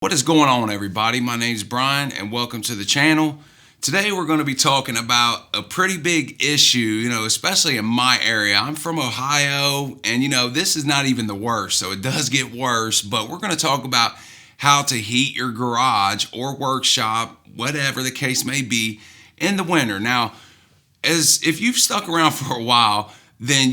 What is going on, everybody? My name is Brian and welcome to the channel. Today we're going to be talking about a pretty big issue, especially in my area. I'm from Ohio and this is not even the worst, so it does get worse, but we're going to talk about how to heat your garage or workshop, whatever the case may be, in the winter. Now, as if you've stuck around for a while, then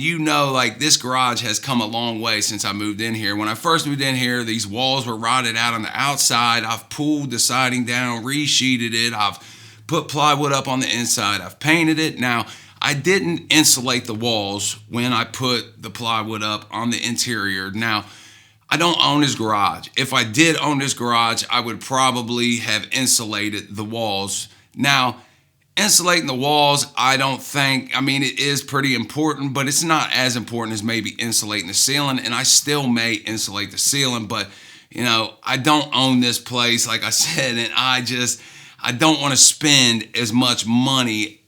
like this garage has come a long way since I moved in here. When I first moved in here, these walls were rotted out on the outside. I've pulled the siding down, resheeted it. I've put plywood up on the inside. I've painted it. Now, I didn't insulate the walls when I put the plywood up on the interior. Now, I don't own this garage. If I did own this garage, I would probably have insulated the walls. Now, insulating the walls, it is pretty important, but it's not as important as maybe insulating the ceiling, and I still may insulate the ceiling, but I don't own this place, like I said, and I don't want to spend as much money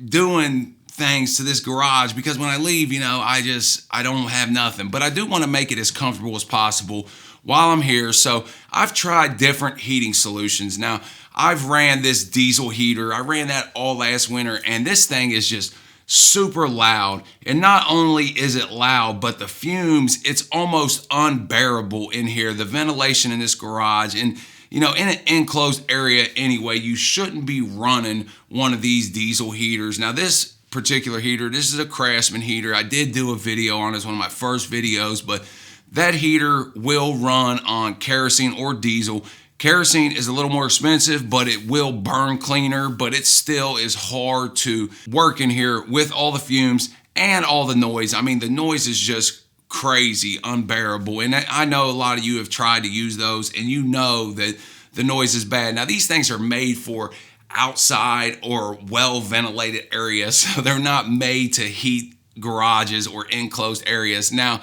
doing things to this garage because when I leave, I don't have nothing, but I do want to make it as comfortable as possible while I'm here. So I've tried different heating solutions. Now, I've ran this diesel heater. I ran that all last winter, and this thing is just super loud. And not only is it loud, but the fumes, it's almost unbearable in here. The ventilation in this garage, and in an enclosed area anyway, you shouldn't be running one of these diesel heaters. Now, this particular heater, this is a Craftsman heater. I did do a video on it. It's one of my first videos, but that heater will run on kerosene or diesel. Kerosene is a little more expensive, but it will burn cleaner, but it still is hard to work in here with all the fumes and all the noise. I mean, the noise is just crazy, unbearable. And I know a lot of you have tried to use those and you know that the noise is bad. Now, these things are made for outside or well-ventilated areas, so they're not made to heat garages or enclosed areas. Now,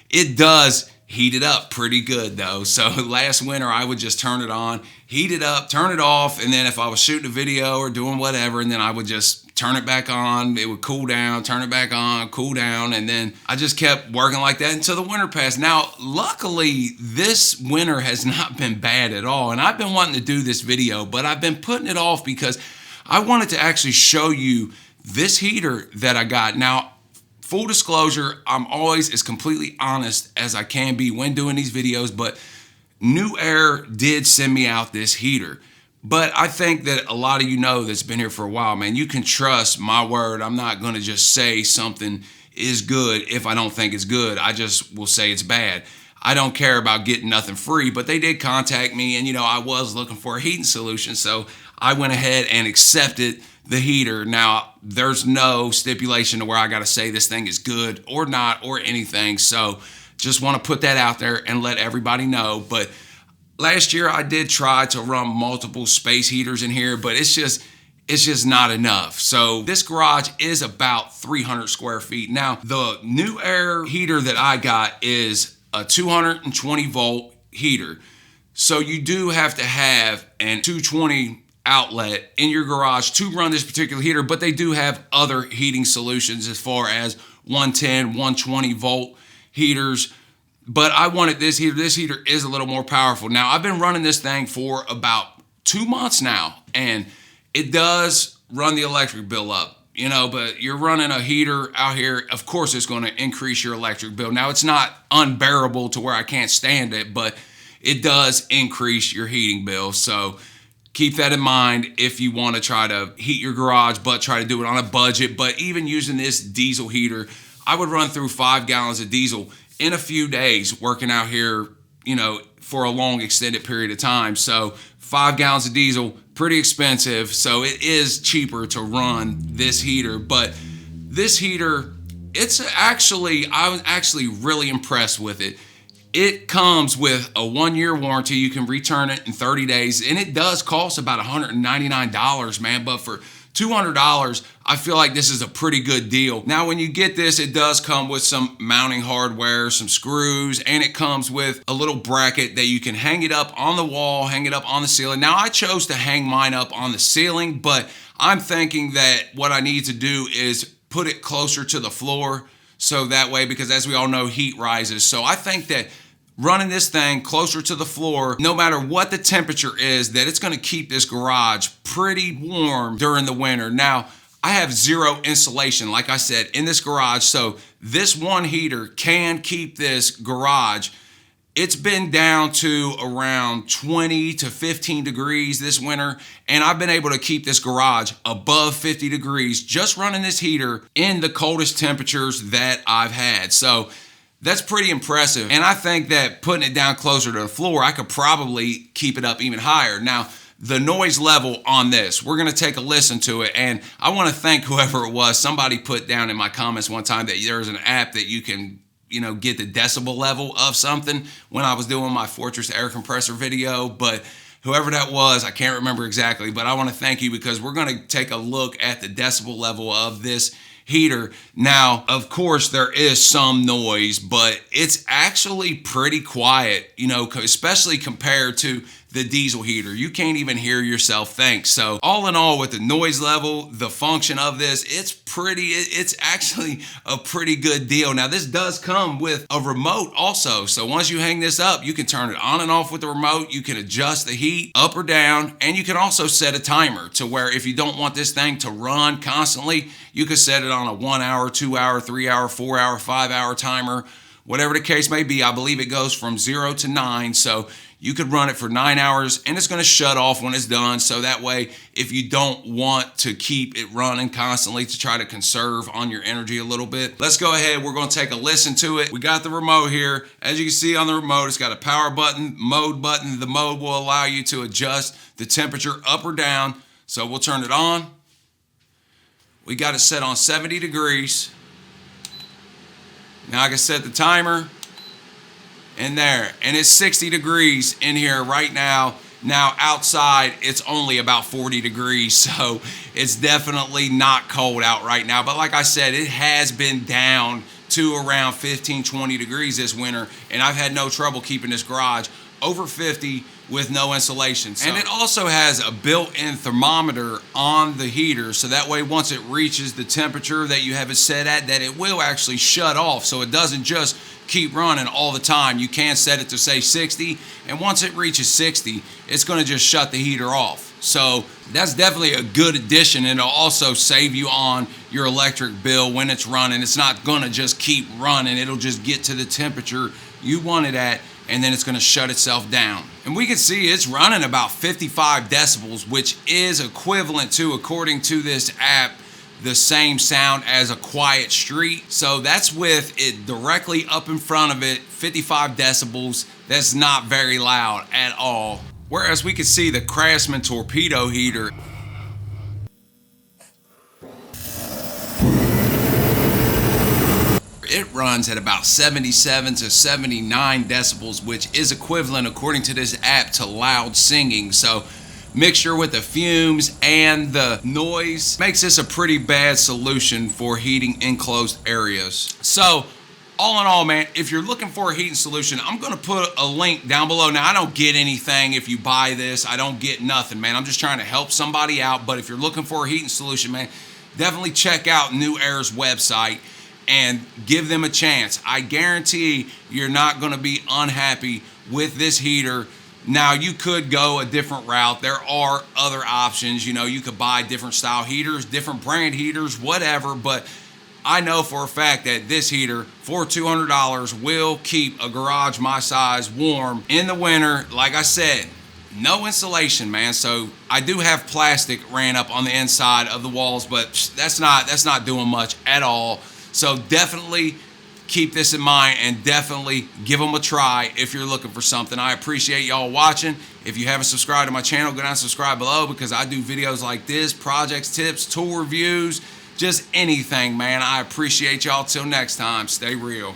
it does heat it up pretty good though. So last winter I would just turn it on, heat it up, turn it off, and then if I was shooting a video or doing whatever, and then I would just turn it back on, it would cool down, turn it back on, cool down, and then I just kept working like that until the winter passed. Now, luckily, this winter has not been bad at all, and I've been wanting to do this video, but I've been putting it off because I wanted to actually show you this heater that I got. Now, full disclosure, I'm always as completely honest as I can be when doing these videos, but New Air did send me out this heater. But I think that a lot of that's been here for a while, man, you can trust my word. I'm not going to just say something is good if I don't think it's good. I just will say it's bad. I don't care about getting nothing free, but they did contact me, and I was looking for a heating solution, so I went ahead and accepted the heater. Now, there's no stipulation to where I got to say this thing is good or not or anything. So just want to put that out there and let everybody know. But last year I did try to run multiple space heaters in here, but it's just not enough. So this garage is about 300 square feet. Now, the New Air heater that I got is a 220 volt heater. So you do have to have an 220 outlet in your garage to run this particular heater, but they do have other heating solutions as far as 110, 120 volt heaters. But I wanted this heater. This heater is a little more powerful. Now, I've been running this thing for about 2 months now, and it does run the electric bill up, but you're running a heater out here, of course it's going to increase your electric bill. Now, it's not unbearable to where I can't stand it, but it does increase your heating bill. So keep that in mind if you want to try to heat your garage, but try to do it on a budget. But even using this diesel heater, I would run through 5 gallons of diesel in a few days working out here, for a long extended period of time. So 5 gallons of diesel, pretty expensive. So it is cheaper to run this heater. But this heater, I was actually really impressed with it. It comes with a 1-year warranty. You can return it in 30 days, and it does cost about $199, man. But for $200, I feel like this is a pretty good deal. Now, when you get this, it does come with some mounting hardware, some screws, and it comes with a little bracket that you can hang it up on the wall, hang it up on the ceiling. Now, I chose to hang mine up on the ceiling, but I'm thinking that what I need to do is put it closer to the floor, so that way, because as we all know, heat rises. So I think that running this thing closer to the floor, no matter what the temperature is, that it's gonna keep this garage pretty warm during the winter. Now, I have zero insulation, like I said, in this garage, so this one heater can keep this garage. It's been down to around 20 to 15 degrees this winter, and I've been able to keep this garage above 50 degrees just running this heater in the coldest temperatures that I've had. So that's pretty impressive. And I think that putting it down closer to the floor, I could probably keep it up even higher. Now, the noise level on this, we're gonna take a listen to it. And I wanna thank whoever it was. Somebody put down in my comments one time that there's an app that you can, get the decibel level of something when I was doing my Fortress air compressor video. But whoever that was, I can't remember exactly, but I wanna thank you because we're gonna take a look at the decibel level of this heater. Now, of course, there is some noise, but it's actually pretty quiet, especially compared to the diesel heater. You can't even hear yourself think. So all in all, with the noise level, the function of this, it's actually a pretty good deal. Now, this does come with a remote also. So once you hang this up, you can turn it on and off with the remote. You can adjust the heat up or down, and you can also set a timer to where if you don't want this thing to run constantly, you can set it on a 1 hour, 2 hour, 3 hour, 4 hour, 5 hour timer, whatever the case may be. I believe it goes from 0 to 9. So you could run it for 9 hours and it's gonna shut off when it's done. So that way, if you don't want to keep it running constantly to try to conserve on your energy a little bit, let's go ahead. We're gonna take a listen to it. We got the remote here. As you can see on the remote, it's got a power button, mode button. The mode will allow you to adjust the temperature up or down. So we'll turn it on. We got it set on 70 degrees. Now I can set the timer in there, and it's 60 degrees in here right now. Now outside, it's only about 40 degrees, so it's definitely not cold out right now. But like I said, it has been down to around 15, 20 degrees this winter, and I've had no trouble keeping this garage over 50 with no insulation. So. And it also has a built-in thermometer on the heater, so that way once it reaches the temperature that you have it set at, that it will actually shut off, so it doesn't just keep running all the time. You can set it to say 60, and once it reaches 60, it's gonna just shut the heater off. So that's definitely a good addition, and it'll also save you on your electric bill when it's running. It's not gonna just keep running, it'll just get to the temperature you want it at, and then it's gonna shut itself down. And we can see it's running about 55 decibels, which is equivalent to, according to this app, the same sound as a quiet street. So that's with it directly up in front of it, 55 decibels. That's not very loud at all. Whereas we can see the Craftsman torpedo heater, it runs at about 77 to 79 decibels, which is equivalent, according to this app, to loud singing. So mixture with the fumes and the noise makes this a pretty bad solution for heating enclosed areas. So all in all, man, if you're looking for a heating solution, I'm gonna put a link down below. Now, I don't get anything if you buy this. I don't get nothing, man. I'm just trying to help somebody out. But if you're looking for a heating solution, man, definitely check out New Air's website and give them a chance. I guarantee you're not gonna be unhappy with this heater. Now, you could go a different route. There are other options. You could buy different style heaters, different brand heaters, whatever. But I know for a fact that this heater for $200 will keep a garage my size warm in the winter. Like I said, no insulation, man. So I do have plastic ran up on the inside of the walls, but that's not doing much at all. So definitely keep this in mind and definitely give them a try if you're looking for something. I appreciate y'all watching. If you haven't subscribed to my channel, go down and subscribe below, because I do videos like this, projects, tips, tool reviews, just anything, man. I appreciate y'all. Till next time, stay real.